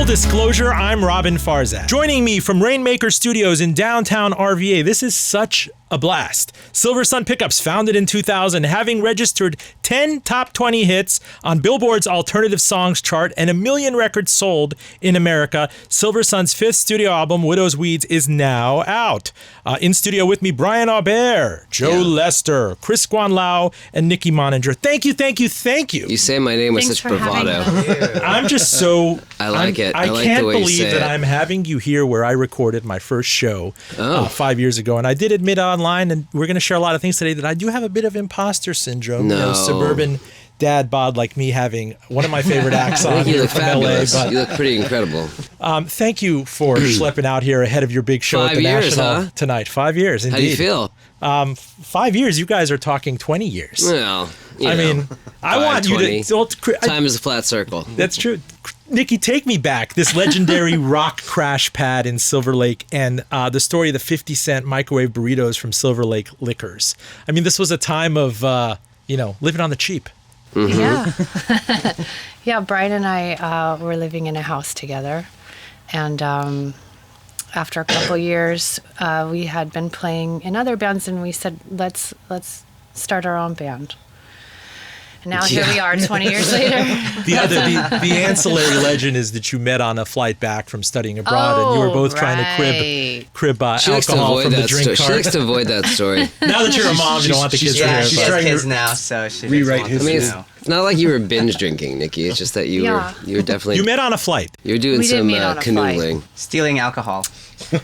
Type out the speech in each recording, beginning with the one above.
Full disclosure, I'm Roben Farzad. Joining me from RainMaker Studios in downtown RVA, this is such a blast. Silversun Pickups, founded in 2000, having registered 10 top 20 hits on Billboard's alternative songs chart and 1 million records sold in America. Silversun's 5th studio album, Widow's Weeds, is now out. In studio with me, Brian Aubert, Joe Lester, Chris Guanlao, and Nikki Moninger. Thank you, thank you, thank you. You say my name with such bravado. I'm just so... I like it. I like can't the way you believe say that it. I'm having you here where I recorded my first show 5 years ago. And I did admit online, and we're going to share a lot of things today, that I do have a bit of imposter syndrome. No. You know, suburban dad bod like me having one of my favorite acts on You here look from fabulous. LA. But, You look pretty incredible. thank you for schlepping out here ahead of your big show at 5 the years, National huh? tonight. 5 years, indeed. How do you feel? 5 years, you guys are talking 20 years. Well, you I know, mean, I want you 20. to... Time is a flat circle. That's true. Nikki, take me back. This legendary rock crash pad in Silver Lake and the story of the 50-cent microwave burritos from Silver Lake Liquors. I mean, this was a time of, living on the cheap. Mm-hmm. Yeah. Yeah, Brian and I were living in a house together. And after a couple years, we had been playing in other bands, and we said, let's start our own band. And now here we are 20 years later. The ancillary legend is that you met on a flight back from studying abroad, and you were both trying to crib alcohol from the drink cart. She likes to avoid that story. Now that you're a mom, you don't want the kids to hear it. She has kids now, so she rewrite history. It's not like you were binge drinking, Nikki. It's just that you were definitely... You met on a flight. You were doing We did some meet on a canoodling. stealing alcohol.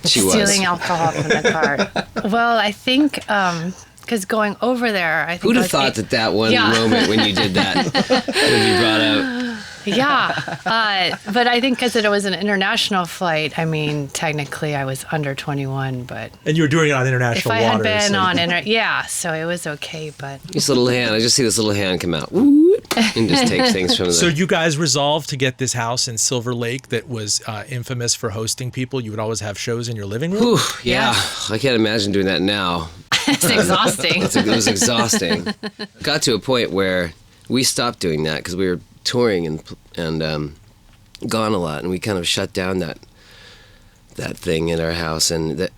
She was. Stealing alcohol from the cart. Well, I think... because going over there, I think... Who'd have thought that one moment when you did that would be brought up? Yeah. But I think because it was an international flight, I mean, technically I was under 21, but... And you were doing it on international if I waters. had been on... so it was okay, but... This little hand, I just see this little hand come out and just take things from the... So you guys resolved to get this house in Silver Lake that was infamous for hosting people. You would always have shows in your living room? Whew, yeah. I can't imagine doing that now. It's exhausting. It was exhausting. Got to a point where we stopped doing that because we were touring and gone a lot, and we kind of shut down that thing in our house, and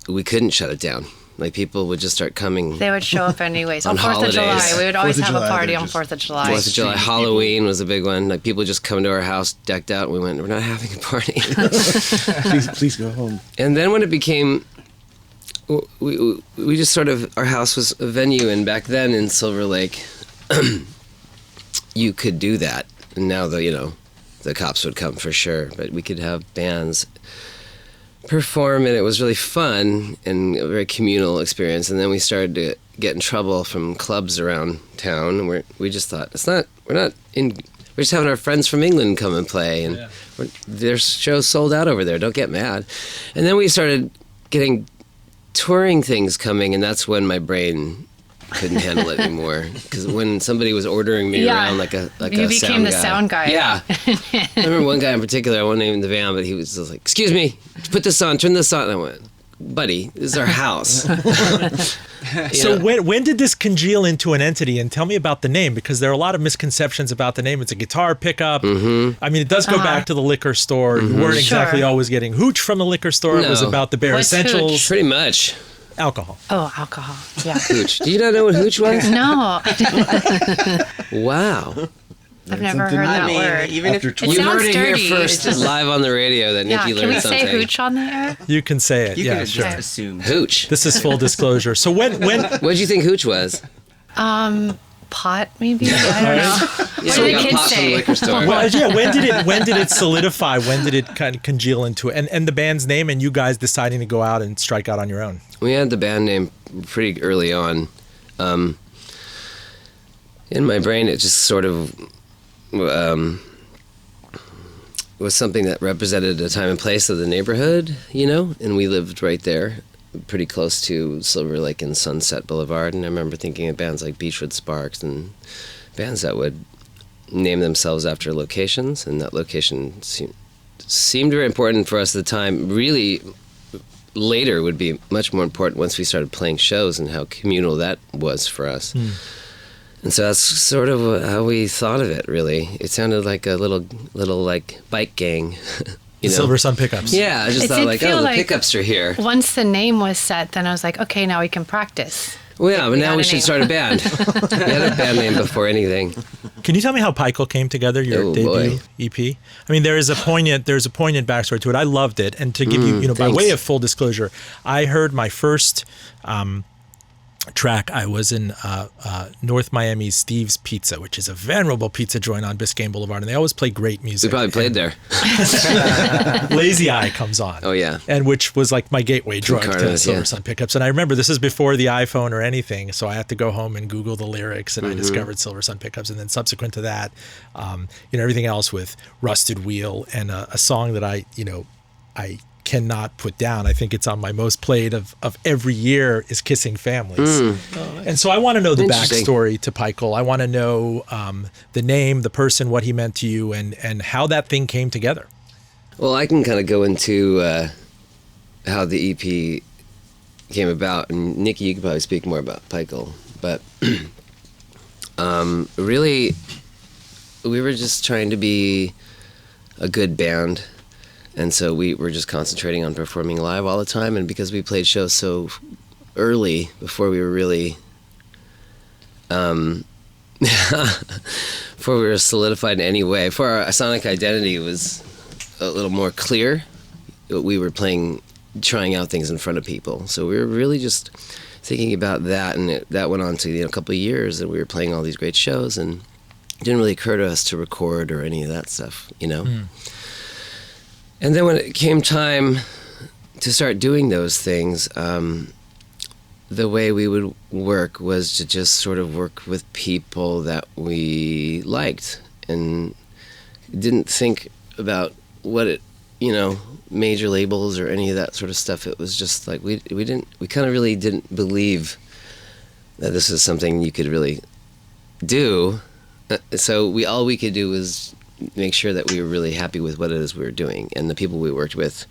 we couldn't shut it down. Like, people would just start coming. They would show up anyways. On 4th of July. holidays. We would always have a party on just- 4th of July. 4th of July, Halloween was a big one. Like, people just come to our house decked out, and we went, we're not having a party. Please go home. And then when it became, we just sort of, our house was a venue, and back then in Silver Lake, you could do that. And now the cops would come for sure, but we could have bands perform, and it was really fun and a very communal experience. And then we started to get in trouble from clubs around town, and we just thought, we're just having our friends from England come and play, and their shows sold out over there. Don't get mad. And then we started getting touring things coming, and that's when my brain couldn't handle it anymore. Because when somebody was ordering me around like a you became the sound guy. Yeah. I remember one guy in particular, I won't name the band, but he was just like, "Excuse me, put this on, turn this on." And I went, "Buddy, this is our house." So when did this congeal into an entity? And tell me about the name, because there are a lot of misconceptions about the name. It's a guitar pickup. Mm-hmm. I mean, it does go back to the liquor store. You weren't exactly always getting hooch from the liquor store. It was about the bare What's essentials. hooch? Pretty much. Alcohol. Oh, alcohol. Yeah. Hooch. Do you not know what hooch was? No, Wow. I've never heard that word. Even if It You sounds heard it dirty. here first, It's just- live on the radio, that Nikki Can learned we something. say hooch on the air? You can say it. you Yeah, could sure. just assume. Hooch. This is full disclosure. So when What did you think hooch was? Pot, maybe? I don't know. Yeah, do we the got kids pops from the say? liquor store. when did it solidify? When did it kind of congeal into it? And the band's name, and you guys deciding to go out and strike out on your own? We had the band name pretty early on. In my brain, it just sort of was something that represented a time and place of the neighborhood, and we lived right there, pretty close to Silver Lake and Sunset Boulevard. And I remember thinking of bands like Beachwood Sparks and bands that would name themselves after locations, and that location seemed very important for us at the time. Really, later would be much more important once we started playing shows and how communal that was for us. And so that's sort of how we thought of it, really. It sounded like a little like bike gang. You know? Silversun Pickups. Yeah, I just It thought did like, feel the like- pickups are here. Once the name was set, then I was like, okay, now we can practice. Well, yeah, but we now got we a should name. start a band. We had a band name before anything. Can you tell me how Pikel came together, your Oh, debut boy. EP? I mean, there's a poignant backstory to it. I loved it. And to give you, by thanks. way of full disclosure, I heard my first track. I was in North Miami's Steve's Pizza, which is a venerable pizza joint on Biscayne Boulevard, and they always play great We music. probably played there. Lazy Eye comes on. Oh, yeah. And which was like my gateway drug to Carnival, yeah. Silversun Pickups. And I remember this is before the iPhone or anything, so I had to go home and Google the lyrics, and I discovered Silversun Pickups. And then subsequent to that, everything else with Rusted Wheel and a song that I cannot put down. I think it's on my most played of every year is Kissing Families. And so I want to know the Interesting. backstory to Pikel. I want to know the name, the person, what he meant to you, and how that thing came together. Well, I can kind of go into how the EP came about. And Nikki, you could probably speak more about Pikel. But really, we were just trying to be a good band. And so we were just concentrating on performing live all the time. And because we played shows so early, before we were really, before we were solidified in any way, before our sonic identity was a little more clear, we were trying out things in front of people. So we were really just thinking about that. And that went on to a couple of years, and we were playing all these great shows. And it didn't really occur to us to record or any of that stuff, And then when it came time to start doing those things, the way we would work was to just sort of work with people that we liked and didn't think about what major labels or any of that sort of stuff. It was just like we kind of really didn't believe that this is something you could really do. So all we could do was make sure that we were really happy with what it is we were doing and the people we worked with,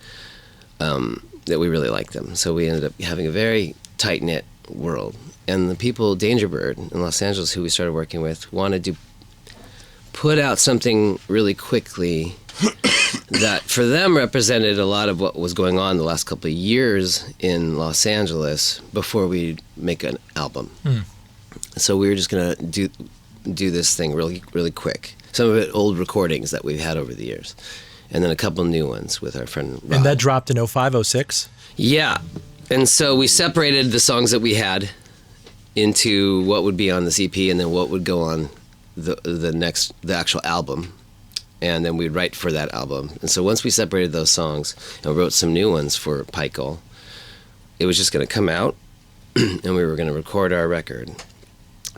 that we really liked them. So we ended up having a very tight-knit world. And the people, Danger Bird in Los Angeles, who we started working with, wanted to put out something really quickly that for them represented a lot of what was going on the last couple of years in Los Angeles before we make an album. So we were just going to do this thing really, really quick. Some of it old recordings that we've had over the years. And then a couple new ones with our friend Rob. And that dropped in 05, 06? Yeah. And so we separated the songs that we had into what would be on this EP and then what would go on the actual album. And then we'd write for that album. And so once we separated those songs and wrote some new ones for Pikel, it was just going to come out and we were going to record our record.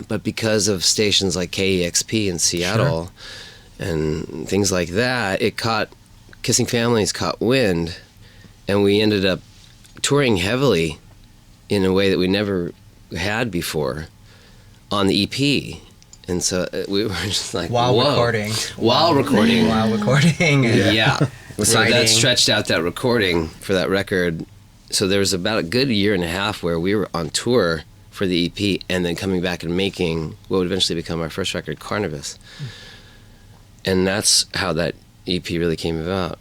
But because of stations like KEXP in Seattle and things like that, Kissing Families caught wind, and we ended up touring heavily in a way that we never had before on the EP. And so we were just like, While whoa. recording. While recording. While recording. Yeah. So Writing. that stretched out that recording for that record. So there was about a good year and a half where we were on tour for the EP and then coming back and making what would eventually become our first record, Carnival. And that's how that EP really came about,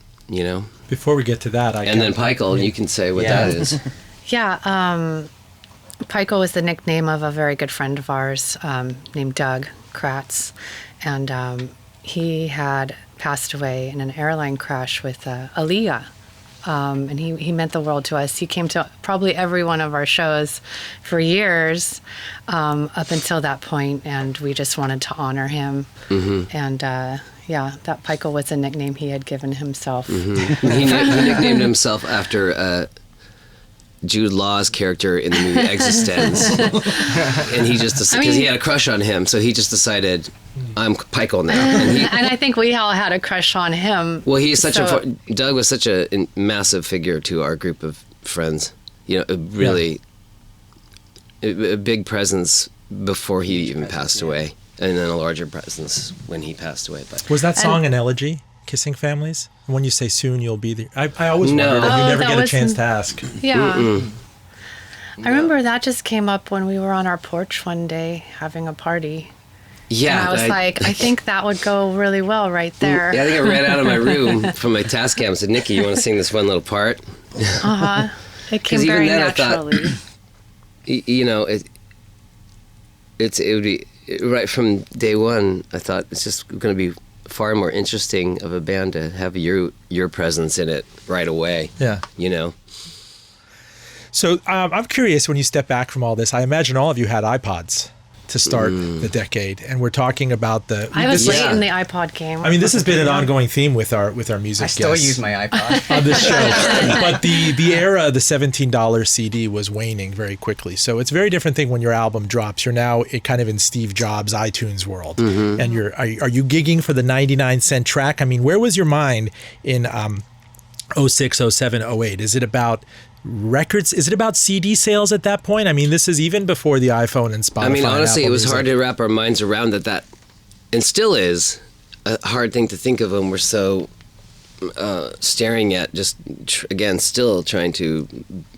Before we get to that, And then Pikel, you can say what that is. Yeah, Pikel was the nickname of a very good friend of ours named Doug Kratz. And he had passed away in an airline crash with Aaliyah. And he meant the world to us. He came to probably every one of our shows for years up until that point, and we just wanted to honor him. And that Pikel was a nickname he had given himself. He nicknamed himself after Jude Law's character in the movie Existence. And he just, because he had a crush on him, so he just decided, I'm Pikel now. And I think we all had a crush on him. Well, Doug was such a massive figure to our group of friends. A big presence before he even passed away, and then a larger presence when he passed away. But was that song an elegy, Kissing Families? When you say soon you'll be there, I always wondered, and you never get a chance to ask. Yeah. I remember that just came up when we were on our porch one day having a party, Yeah. And I was like, I think that would go really well right there. Yeah, I think I ran out of my room from my task cam and said, Nikki, you want to sing this one little part? Uh-huh. It came even very then I thought- naturally. You know, it would be right from day one. I thought it's just going to be far more interesting of a band to have your presence in it right away. Yeah. You know. So I'm curious, when you step back from all this, I imagine all of you had iPods to start the decade, and we're talking about the. I was late Yeah. in the iPod game. I mean, this has been an ongoing theme with our music I still guests use my iPod. on this show. But the era, the $17 CD was waning very quickly. So it's a very different thing when your album drops. You're now kind of in Steve Jobs' iTunes world, and are you gigging for the 99-cent track? I mean, where was your mind in 06, 07, 08? Is it about records? Is it about CD sales at that point? I mean, this is even before the iPhone and Spotify. I mean, honestly, and it was Apple hard Music. to wrap our minds around that, and still is a hard thing to think of when we're so staring at just again still trying to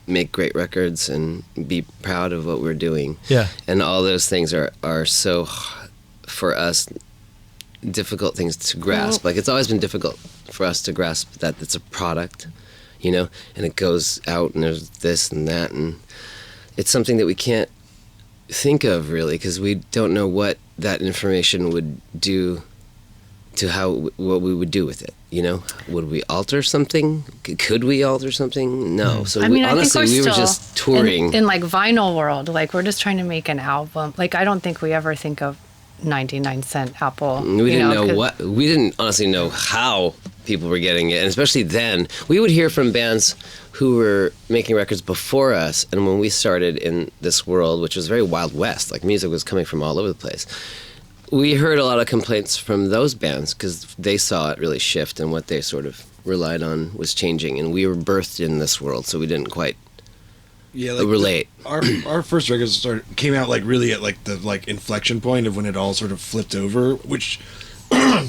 make great records and be proud of what we're doing. Yeah. And all those things are so for us difficult things to grasp. Like, it's always been difficult for us to grasp that it's a product, you know, and it goes out and there's this and that, and it's something that we can't think of really because we don't know what that information would do to what we would do with it, you know. Would we alter something? Could we alter something? No. So I mean, I honestly, think we were still just touring. in like vinyl world. Like, we're just trying to make an album. Like, I don't think we ever think of 99-cent Apple. We didn't know what. We didn't honestly know how people were getting it, and especially then, we would hear from bands who were making records before us. And when we started in this world, which was very Wild West, like music was coming from all over the place, we heard a lot of complaints from those bands because they saw it really shift, and what they sort of relied on was changing. And we were birthed in this world, so we didn't quite relate. Our first records came out like really at like the inflection point of when it all sort of flipped over, which I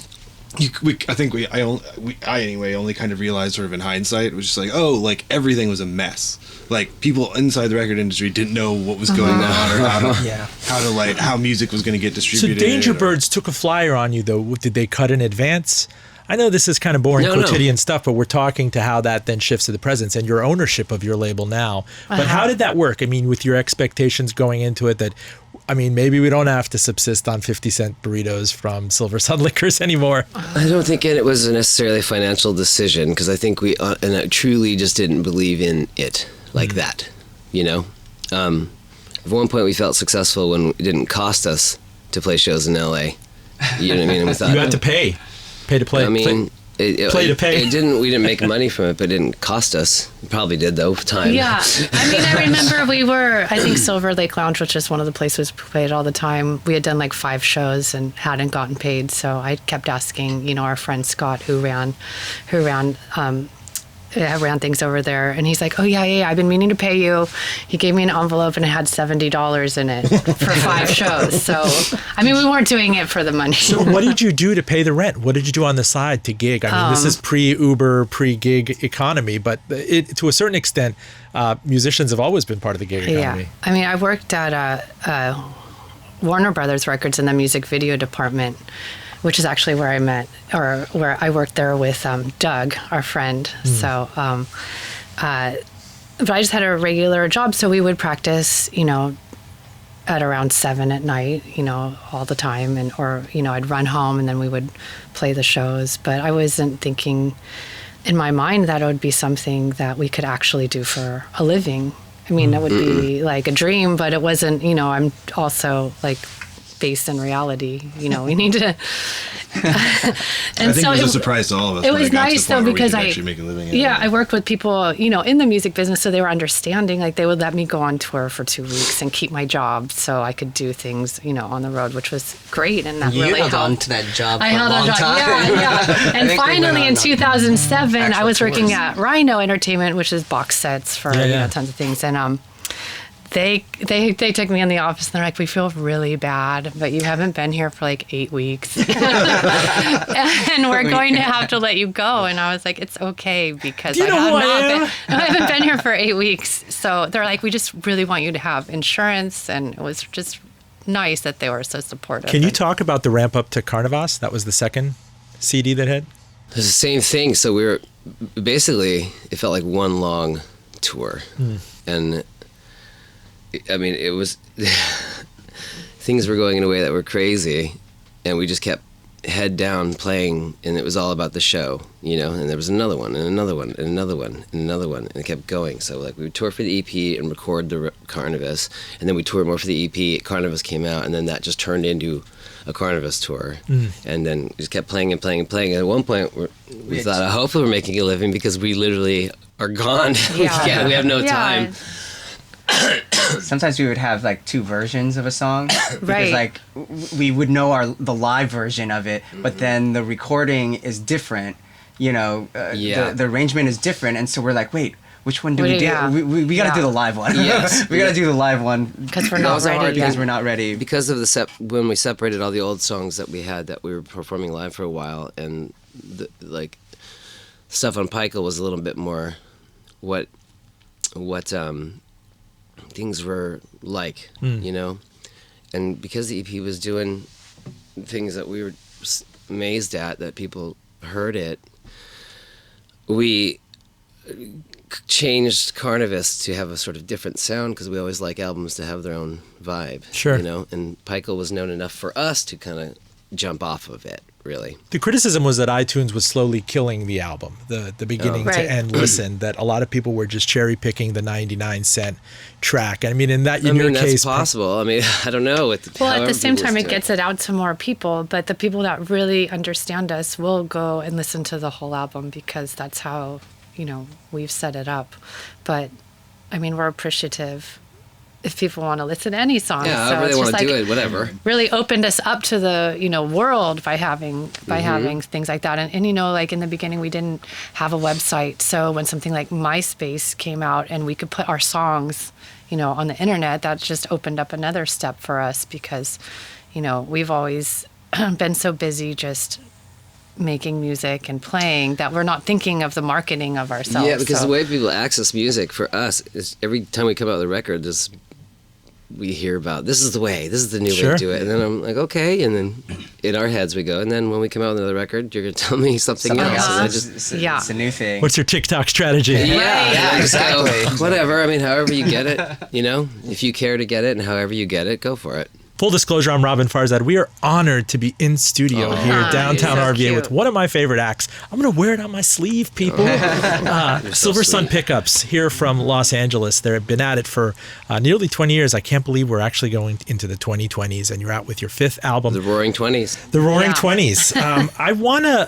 anyway only kind of realized sort of in hindsight. It was just like, oh, like everything was a mess. Like, people inside the record industry didn't know what was going on or how music was going to get So distributed. Danger Birds took a flyer on you, though. Did they cut in advance? I know this is kind of boring quotidian stuff, but we're talking to how that then shifts to the presence and your ownership of your label now. But how did that work? I mean, with your expectations going into it that, I mean, maybe we don't have to subsist on 50-cent burritos from Silversun Liquors anymore. I don't think it was necessarily a financial decision because I think we and I truly just didn't believe in it like that, you know. At one point, we felt successful when it didn't cost us to play shows in LA. You know what I mean? And we thought, You had to pay to play. I mean, play to pay. We didn't make money from it, but it didn't cost us. It probably did though, time. Yeah. I mean, I remember I think Silver Lake Lounge, which is one of the places we played all the time, we had done like 5 shows and hadn't gotten paid. So I kept asking, you know, our friend Scott, who ran things over there, and he's like, oh yeah, I've been meaning to pay you. He gave me an envelope and it had $70 in it for 5 shows. So I mean, we weren't doing it for the money. So what did you do to pay the rent? What did you do on the side to gig? I mean, this is pre-Uber, pre-gig economy, but to a certain extent, musicians have always been part of the gig economy. Yeah, I mean, I worked at Warner Brothers Records in the music video department, which is actually where I met, or where I worked there with Doug, our friend. So, but I just had a regular job, so we would practice, you know, at around 7 at night, you know, all the time, or you know, I'd run home and then we would play the shows. But I wasn't thinking in my mind that it would be something that we could actually do for a living. I mean, it would be like a dream, but it wasn't. You know, I'm also like based in reality. You know, we need to. And I think it was a surprise to all of us. It when was got to nice the point though where we because could actually make a living at it. I worked with people, you know, in the music business, so they were understanding. Like, they would let me go on tour for 2 weeks and keep my job, so I could do things, you know, on the road, which was great, and that You really held on helped. to that job for I a held long on to time. yeah. And think we finally, went in on 2007, I actual was working tours. at Rhino Entertainment, which is box sets for you know, tons of things, and they took me in the office and they're like, we feel really bad, but you haven't been here for like 8 weeks. And we're going to have to let you go. And I was like, it's okay because I haven't been here for 8 weeks. So they're like, we just really want you to have insurance. And it was just nice that they were so supportive. Can you talk about the ramp up to Carnivas? That was the second CD that hit. It's the same thing. So we were basically, it felt like one long tour, and I mean, it was things were going in a way that were crazy, and we just kept head down playing, and it was all about the show, you know. And there was another one, and another one, and another one, and another one, and it kept going. So like we would tour for the EP and record the Carnivas, and then we toured more for the EP. Carnivas came out, and then that just turned into a Carnivas tour, and then we just kept playing and playing and playing. And at one point, we thought, hopefully we're making a living, because we literally are gone. Yeah. we have no time. Sometimes we would have like two versions of a song, because Right. like we would know the live version of it, but then the recording is different. You know, the arrangement is different, and so we're like, wait, which one do we do? Yeah. We got to do the live one. Yes. we got to do the live one Because we're That not was hard ready because yet. we're not ready. Because of when we separated all the old songs that we had that we were performing live for a while, and like stuff on Pikel was a little bit more what things were like, you know. And because the EP was doing things that we were amazed at, that people heard it, we changed Carnivas to have a sort of different sound, because we always like albums to have their own vibe. Sure. You know, and Pikel was known enough for us to kind of jump off of it, really. The criticism was that iTunes was slowly killing the album, the beginning Right. to end listen, that a lot of people were just cherry picking the 99-cent track. I mean, in your that's case, possible. I mean, I don't know. Well, at the same time, it gets it out to more people, but the people that really understand us will go and listen to the whole album, because that's how, you know, we've set it up. But I mean, we're appreciative if people want to listen to any song. Yeah, so however they it's want just to do like it, whatever. really opened us up to the, you know, world by having things like that. And you know, like in the beginning, we didn't have a website. So when something like MySpace came out and we could put our songs, you know, on the internet, that just opened up another step for us, because, you know, we've always been so busy just making music and playing that we're not thinking of the marketing of ourselves. Yeah, because so. the way people access music for us is every time we come out with a record, we hear about, this is the way, this is the new way Sure. to do it. And then I'm like, okay. And then in our heads we go, and then when we come out with another record, you're going to tell me something else. And I just, It's a new thing. what's your TikTok strategy? yeah, I just go, exactly. whatever. I mean, however you get it, you know, if you care to get it and however you get it, go for it. Full disclosure, I'm Roben Farzad. We are honored to be in studio here downtown so RVA cute. with one of my favorite acts. I'm going to wear it on my sleeve, people. Silversun sweet. Pickups here from Los Angeles. They've been at it for nearly 20 years. I can't believe we're actually going into the 2020s, and you're out with your fifth album, The Roaring 20s. The Roaring Yeah. 20s. I want to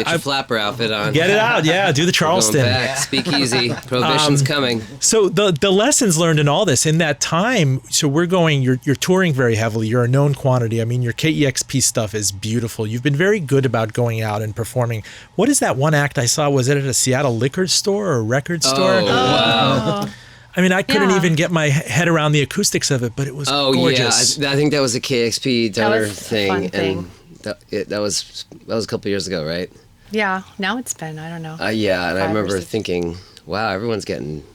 Get your flapper outfit on. get it out. Yeah, do the Going Charleston. back. Speak easy. Prohibition's coming. So the lessons learned in all this in that time. So we're going. You're touring very heavily. You're a known quantity. I mean, your KEXP stuff is beautiful. You've been very good about going out and performing. What is that one act I saw? Was it at a Seattle liquor store or record store? Oh, wow. I mean, I couldn't Yeah. even get my head around the acoustics of it, but it was gorgeous. Yeah. I think that was a KXP donor was a thing, fun and thing. that was a couple years ago, right? Yeah, now it's been, I don't know. Yeah, and I 5 or remember 6. thinking, wow, everyone's getting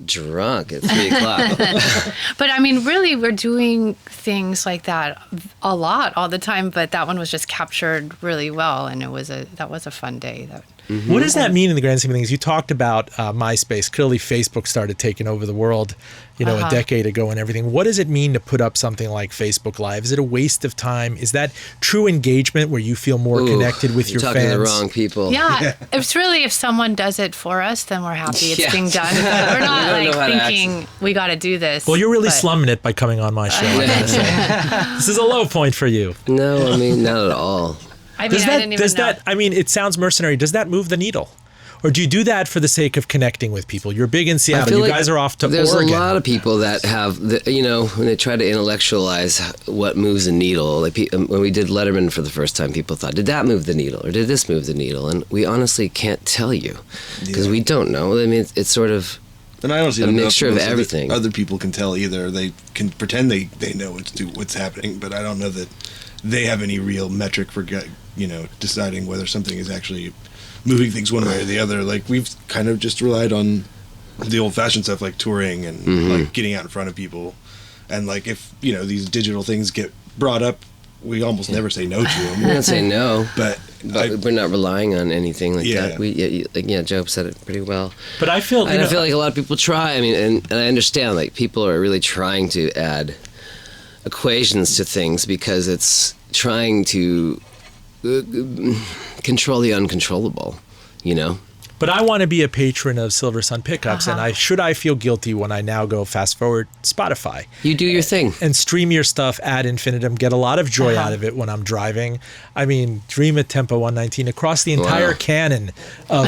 drunk at 3 o'clock. But I mean, really, we're doing things like that a lot, all the time. But that one was just captured really well, and that was a fun day. What does that mean in the grand scheme of things? You talked about MySpace. Clearly, Facebook started taking over the world, a decade ago and everything. What does it mean to put up something like Facebook Live? Is it a waste of time? Is that true engagement where you feel more connected with your you're talking fans? to the wrong people. Yeah, it's really, if someone does it for us, then we're happy it's Yeah. being done. But we're not don't like know how to thinking we got to do this. Well, you're really but- slumming it by coming on my show. I gotta say. This is a low point for you. No, I mean, not at all. I mean, Does I didn't even know. I mean, it sounds mercenary. Does that move the needle? Or do you do that for the sake of connecting with people? You're big in Seattle. You guys are off to there's Oregon. a lot of people that have, when they try to intellectualize what moves the needle. Like when we did Letterman for the first time, people thought, did that move the needle or did this move the needle? And we honestly can't tell you because we don't know. I mean, it's sort of And I honestly a don't know if mixture of most everything. Other people can tell either. They can pretend they know what's happening, but I don't know that they have any real metric for deciding whether something is actually moving things one way or the other. Like we've kind of just relied on the old-fashioned stuff like touring and like getting out in front of people. And like if these digital things get brought up, we almost never say no to them. We don't say no, but we're not relying on anything like Yeah. that. Joe said it pretty well. But I feel I feel like a lot of people try. I mean, and I understand like people are really trying to add equations to things because it's trying to control the uncontrollable. But I want to be a patron of Silversun Pickups, and I feel guilty when I now go fast forward Spotify. You do your thing. And stream your stuff ad infinitum, get a lot of joy out of it when I'm driving. I mean, dream at Tempo 119 across the entire canon of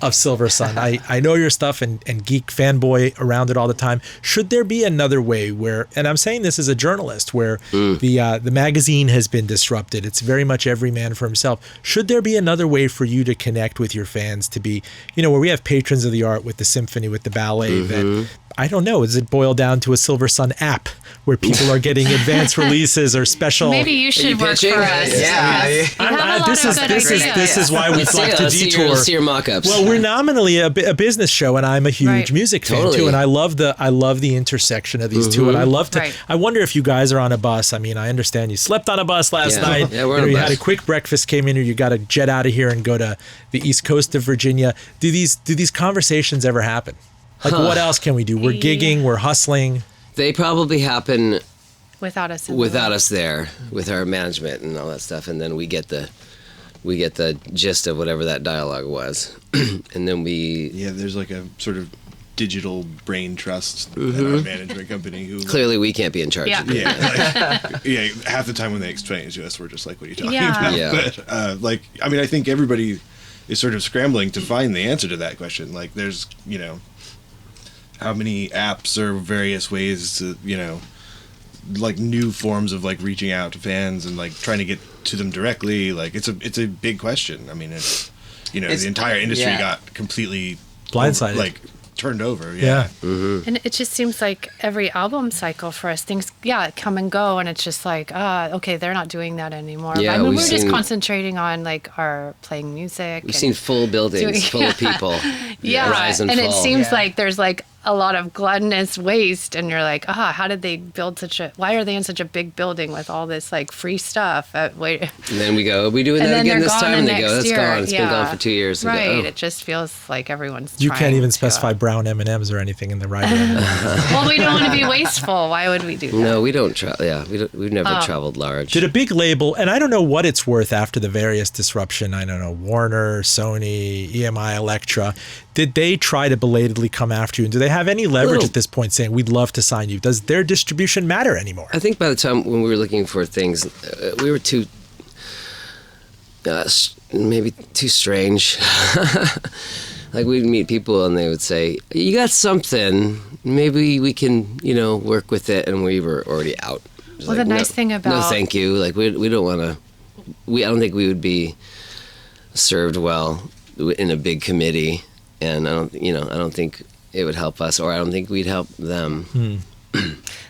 Silversun. I know your stuff and geek fanboy around it all the time. Should there be another way where, and I'm saying this as a journalist, where the magazine has been disrupted, it's very much every man for himself. Should there be another way for you to connect with your fans, to be, where we have patrons of the art with the symphony, with the ballet, that I don't know, does it boil down to a Silversun app where people are getting advanced releases or special? Maybe you should work pitching? for us. Yeah. This is why we'd like to detour. Let's see your mock-ups. Well, we're nominally a business show, and I'm a huge music fan too, and I love the intersection of these two, and I love to. I wonder if you guys are on a bus. I mean, I understand you slept on a bus last night. Yeah, we're on a you bus. had a quick breakfast, came in here. You got to jet out of here and go to the East Coast of Virginia. Do these conversations ever happen? Like, what else can we do? We're gigging, we're hustling. They probably happen Without us. without us there, with our management and all that stuff, and then we get the gist of whatever that dialogue was, and then there's like a sort of digital brain trust at our management company who clearly we can't be in charge. Of it. Half the time when they explain it to us, we're just like, what are you talking Yeah. about? Yeah. But I think everybody is sort of scrambling to find the answer to that question. Like, there's how many apps or various ways to like new forms of like reaching out to fans and like trying to get to them directly. Like it's a big question. I mean, it's the entire industry got completely Blindsided. turned over. Yeah. And it just seems like every album cycle for us, things, come and go. And it's just like, okay, they're not doing that anymore. Yeah, I mean, we've we're just seen- concentrating on like our playing music. We've seen full buildings full of people. Rise and fall. it seems like there's like a lot of gluttonous waste, and you're like, how did they build why are they in such a big building with all this like free stuff? Wait. And then we go, are we doing And that then again they're this gone time? the And they go, next that's year. gone. It's been Yeah. gone for 2 years. And Right. Go, It just feels like everyone's You trying can't even to, specify brown M&Ms or anything in the writing. well, we don't want to be wasteful. Why would we do that? No, we don't travel. Yeah, we've never traveled large. Did a big label, and I don't know what it's worth after the various disruption, I don't know, Warner, Sony, EMI, Elektra, did they try to belatedly come after you? And do they have any leverage at this point saying, we'd love to sign you? Does their distribution matter anymore? I think by the time when we were looking for things, we were too, maybe too strange. Like we'd meet people and they would say, you got something, maybe we can, work with it. And we were already out. Well, the nice thing about... No, thank you. Like we don't want to, I don't think we would be served well in a big committee. And I don't think it would help us, or I don't think we'd help them.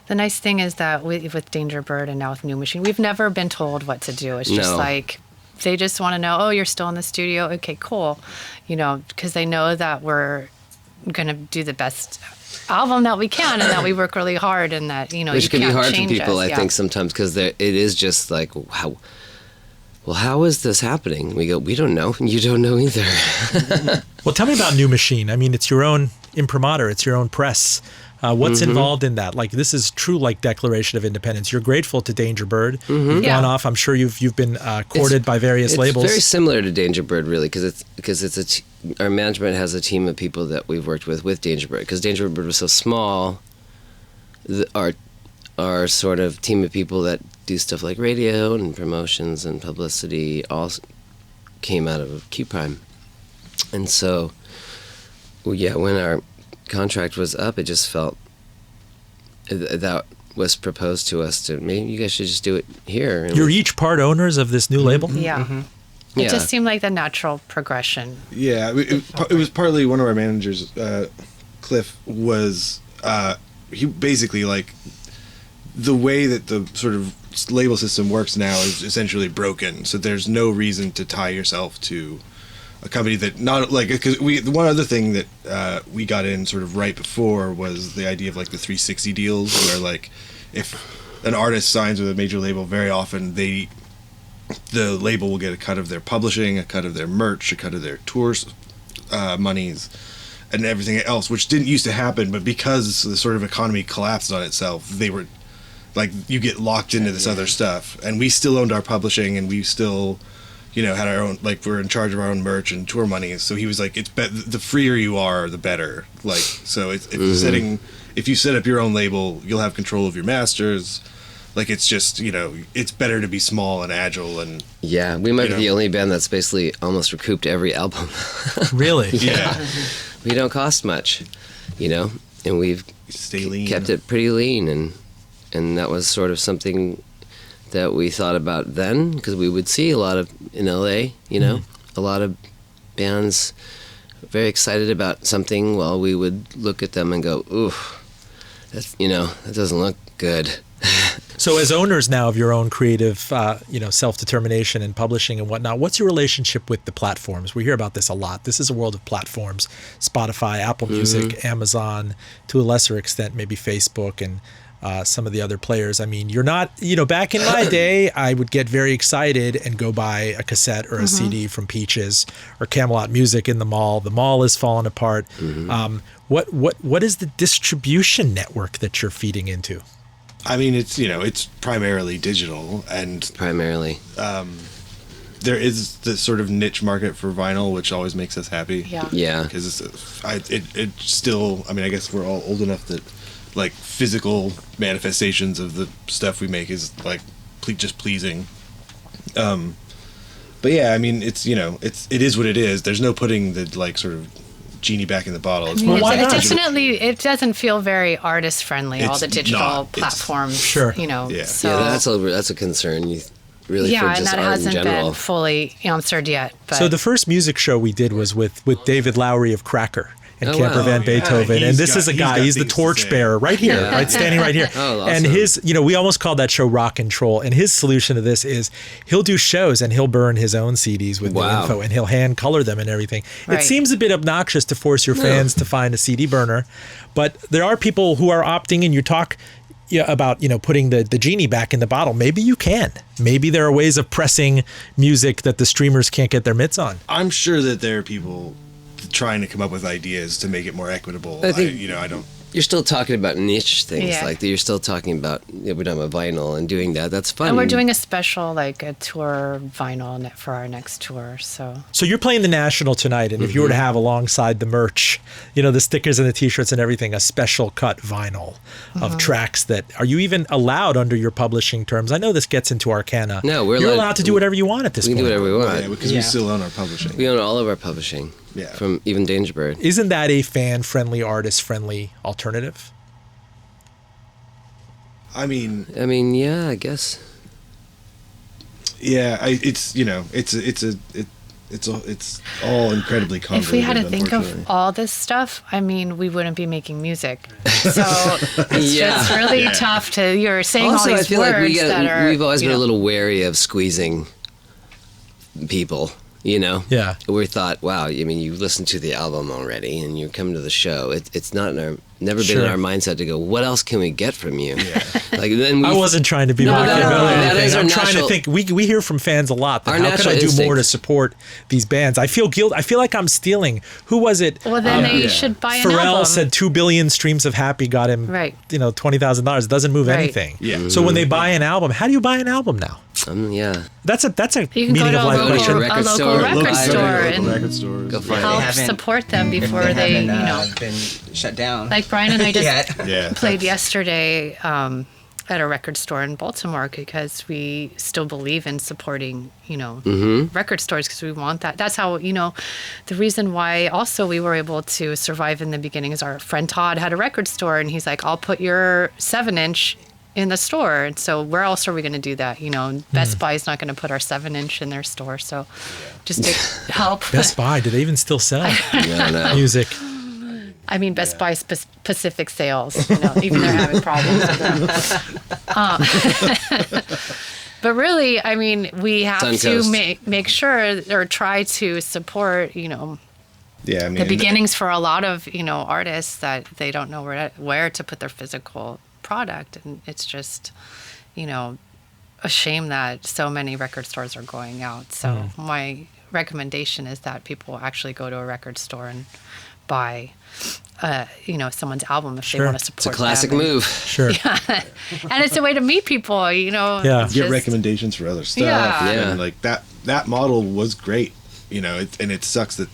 The nice thing is that with Danger Bird and now with New Machine, we've never been told what to do. It's just like, they just want to know, you're still in the studio. Okay, cool. Because they know that we're going to do the best album that we can, and that we work really hard, and that, Which you can be can't hard for change people, us. I think, sometimes, because it is just like, how is this happening? We go, we don't know. You don't know either. Well, tell me about New Machine. I mean, it's your own imprimatur. It's your own press. What's involved in that? Like, this is true, like, declaration of independence. You're grateful to Danger Bird. You've gone off. I'm sure you've been courted by various labels. It's very similar to Danger Bird, really, because our management has a team of people that we've worked with Danger Bird. Because Danger Bird was so small, our sort of team of people that do stuff like radio and promotions and publicity all came out of Q Prime. And so, when our contract was up, it just felt that was proposed to us to, maybe you guys should just do it here. And You're each part owners of this new label? Yeah. It just seemed like the natural progression. Yeah, it was partly one of our managers, Cliff, was he basically, like, the way that the sort of label system works now is essentially broken. So there's no reason to tie yourself to a company that not like, because the one other thing that we got in sort of right before was the idea of like the 360 deals, where like if an artist signs with a major label, very often the label will get a cut of their publishing, a cut of their merch, a cut of their tours monies, and everything else, which didn't used to happen, but because the sort of economy collapsed on itself, they were like, you get locked into this other stuff. And we still owned our publishing, and we still, had our own, like, we're in charge of our own merch and tour money. So he was like, the freer you are, the better. Like, so if you set up your own label, you'll have control of your masters. Like, it's just, it's better to be small and agile. And yeah, we might be the only band that's basically almost recouped every album. Really? Yeah. We don't cost much, and we've Stay lean. kept it pretty lean, and that was sort of something that we thought about then, because we would see a lot of, in LA, a lot of bands very excited about something. Well, we would look at them and go, ooh, that's, that doesn't look good. So as owners now of your own creative, self-determination and publishing and whatnot, what's your relationship with the platforms? We hear about this a lot. This is a world of platforms: Spotify, Apple Music, Amazon, to a lesser extent, maybe Facebook and some of the other players. I mean, you're not, back in my day, I would get very excited and go buy a cassette or a CD from Peaches or Camelot Music in the mall. The mall is falling apart. What is the distribution network that you're feeding into? I mean, it's primarily digital, and Primarily. there is this sort of niche market for vinyl, which always makes us happy. Yeah. Yeah. Because it still, I mean, I guess we're all old enough that, like, physical manifestations of the stuff we make is, like, just pleasing. But yeah, I mean, it is what it is. There's no putting the, like, sort of genie back in the bottle. It's Well, why not? It doesn't feel very artist friendly. All It's the digital not. platforms, Sure. Yeah. So That's a concern. You really for and just that art in hasn't general. been fully answered yet. But So the first music show we did was with David Lowry of Cracker and Oh, Camper wow. Van Beethoven. Yeah, and this is a guy, he's the things to torchbearer right here, Yeah. right, standing right here. Oh, awesome. And his, we almost called that show Rock and Troll. And his solution to this is he'll do shows and he'll burn his own CDs with the Wow. info, and he'll hand color them and everything. Right. It seems a bit obnoxious to force your fans to find a CD burner, but there are people who are opting, and you talk about putting the genie back in the bottle. Maybe you can. Maybe there are ways of pressing music that the streamers can't get their mitts on. I'm sure that there are people trying to come up with ideas to make it more equitable. I think- I don't. You're still talking about niche things, Yeah. like you're still talking about, we're talking about vinyl and doing that. That's fun. and we're doing a special, like a tour vinyl for our next tour. So So you're playing the National tonight, and if you were to have alongside the merch, the stickers and the T-shirts and everything, a special cut vinyl of tracks that, are you even allowed under your publishing terms? I know this gets into arcana. No, we're You're allowed- allowed to do whatever you want at this we can point. do whatever we want. Yeah, because we still own our publishing. We own all of our publishing. Yeah. From even Dangerbird. Isn't that a fan-friendly, artist-friendly alternative? I mean, Yeah, I guess. yeah, it's all incredibly convoluted. if we had to think unfortunately. of all this stuff, we wouldn't be making music. So it's Yeah. just really tough to. You're saying Also, all I these feel words like that are. we've always been a little wary of squeezing people. Yeah. We thought, wow, you listen to the album already and you come to the show. It's not never been Sure. in our mindset to go, what else can we get from you? Like then I wasn't trying to be Machiavelli or that anything. is our I'm trying natural- to think. We hear from fans a lot that Our how can natural I do more instinct. to support these bands? I feel guilt. I feel like I'm stealing. Who was it? Well, then they should buy an Pharrell album. said 2 billion streams of Happy got him, Right. $20,000. It doesn't move Right. anything. Yeah. So when they buy an album, how do you buy an album now? yeah. That's a You can go meaning to of a life local question. record local store. record Local store Local and record stores. Go find help it. haven't- support them If before they they, haven't been shut down. like Brian and I just Yeah. Yeah. played yesterday at a record store in Baltimore because we still believe in supporting, record stores because we want that. That's how, the reason why also we were able to survive in the beginning is our friend Todd had a record store and he's like, I'll put your 7-inch in the store. And so where else are we going to do that? Best Buy is not going to put our 7-inch in their store. So just to help. Best Buy, do they even still sell No. music? Best Buy Pacific sales, even they're having problems with them. But really, we have to Suncoast. make sure or try to support, Yeah, the beginnings for a lot of, artists that they don't know where to put their physical product. And it's just, a shame that so many record stores are going out. So my recommendation is that people actually go to a record store and buy someone's album if they want to support. It's a classic them. move. Sure. Yeah. And it's a way to meet people, Yeah. Get recommendations for other stuff. Yeah. And like that model was great, and it sucks that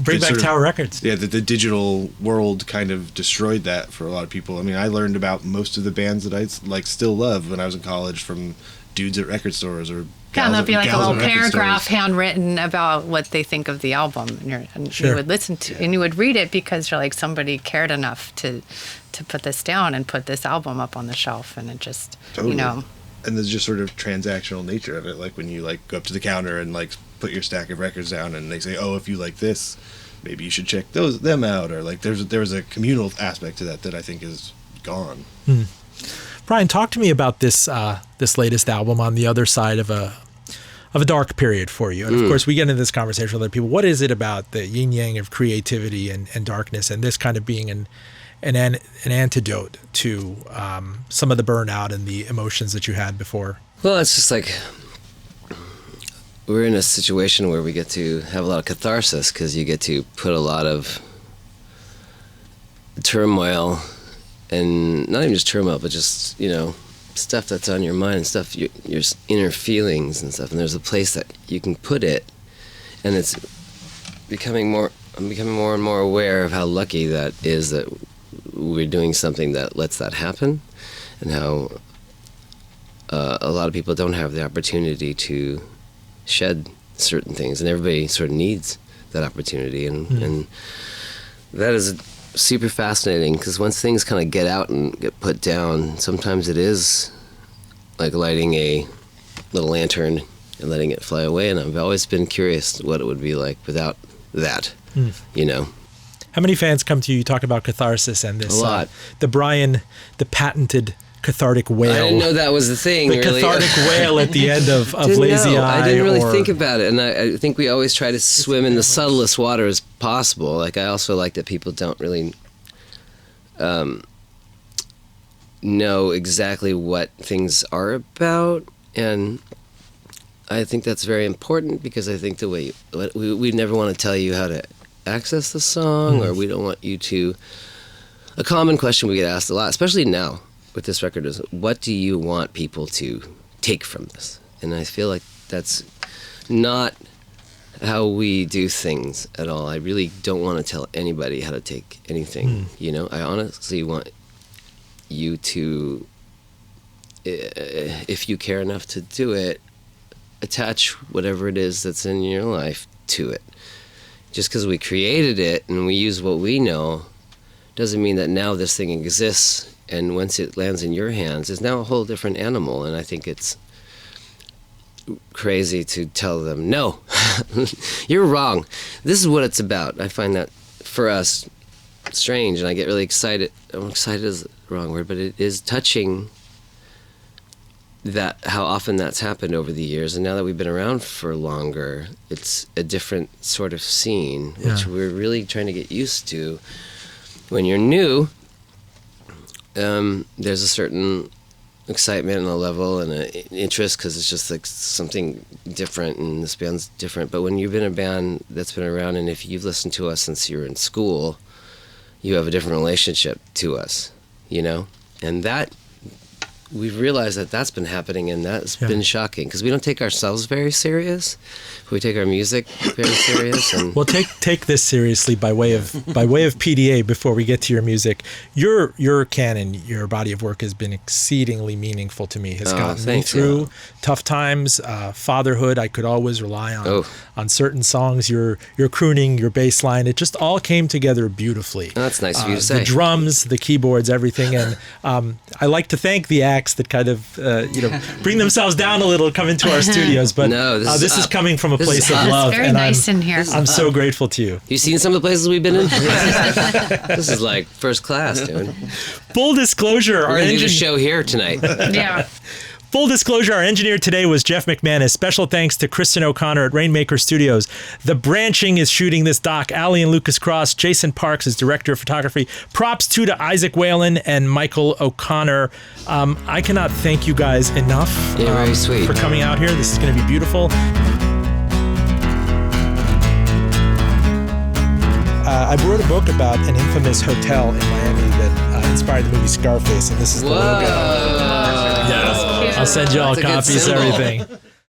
Bring back Tower Records. Yeah, that the digital world kind of destroyed that for a lot of people. I mean, I learned about most of the bands that I still love when I was in college from dudes at record stores or and there'll be like a gals little at record paragraph stores. handwritten about what they think of the album, and Sure. you would listen to, and you would read it because you're like, somebody cared enough to put this down and put this album up on the shelf, and it just, Totally. And there's just sort of transactional nature of it, like when you like go up to the counter and like put your stack of records down, and they say, "Oh, if you like this, maybe you should check them out," or like there was a communal aspect to that I think is gone. Brian, talk to me about this this latest album, On the Other Side of a Dark Period for you. And of course, we get into this conversation with other people. What is it about the yin yang of creativity and darkness, and this kind of being an antidote to some of the burnout and the emotions that you had before? Well, it's just like we're in a situation where we get to have a lot of catharsis because you get to put a lot of turmoil, and not even just turmoil, but just, stuff that's on your mind and stuff, your inner feelings and stuff. And there's a place that you can put it, and I'm becoming more and more aware of how lucky that is that we're doing something that lets that happen, and how a lot of people don't have the opportunity to shed certain things, and everybody sort of needs that opportunity, and that is super fascinating, because once things kind of get out and get put down, sometimes it is like lighting a little lantern and letting it fly away, and I've always been curious what it would be like without that. How many fans come to you? You talk about catharsis and this. A lot. The patented cathartic wail. I didn't know that was the thing, the really. cathartic wail at the end of Didn't Lazy know. Eye. I didn't really or, think about it, and I think we always try to swim in the subtlest water as possible. Like, I also like that people don't really know exactly what things are about, and I think that's very important, because I think the way we never want to tell you how to access the song, or we don't want you to. A common question we get asked a lot, especially now with this record, is what do you want people to take from this? And I feel like that's not how we do things at all. I really don't want to tell anybody how to take anything. I honestly want you to, if you care enough to do it, attach whatever it is that's in your life to it. Just because we created it and we use what we know doesn't mean that now this thing exists, and once it lands in your hands, it's now a whole different animal. And I think it's crazy to tell them, no, you're wrong. This is what it's about. I find that, for us, strange, and I get really excited. Excited is the wrong word, but it is touching that how often that's happened over the years. And now that we've been around for longer, it's a different sort of scene, which we're really trying to get used to. When you're new, there's a certain excitement and a level and an interest, because it's just like something different, and this band's different. But when you've been a band that's been around, and if you've listened to us since you were in school, you have a different relationship to us, and that we've realized that that's been happening, and that's been shocking, because we don't take ourselves very serious. We take our music very serious. And well, take this seriously by way of PDA. Before we get to your music, your canon, your body of work has been exceedingly meaningful to me. Has gotten me through tough times, fatherhood. I could always rely on certain songs. Your crooning, your bass line, it just all came together beautifully. That's nice of you to say. The drums, the keyboards, everything, and I like to thank the acts that kind of bring themselves down a little, come into our studios. But this is coming from a place of love, very and nice in here. I'm so grateful to you. You seen some of the places we've been in? This is like first class, dude. Full disclosure, We're gonna do the show here tonight. Yeah. Full disclosure, our engineer today was Jeff McManus. Special thanks to Kristen O'Connor at RainMaker Studios. The Branching is shooting this doc. Allie and Lucas Cross. Jason Parks is director of photography. Props to Isaac Whalen and Michael O'Connor. I cannot thank you guys enough very sweet. for coming out here. This is going to be beautiful. I wrote a book about an infamous hotel in Miami that inspired the movie Scarface, and this is the logo. Yeah, I'll send you all That's a good copies, symbol. everything.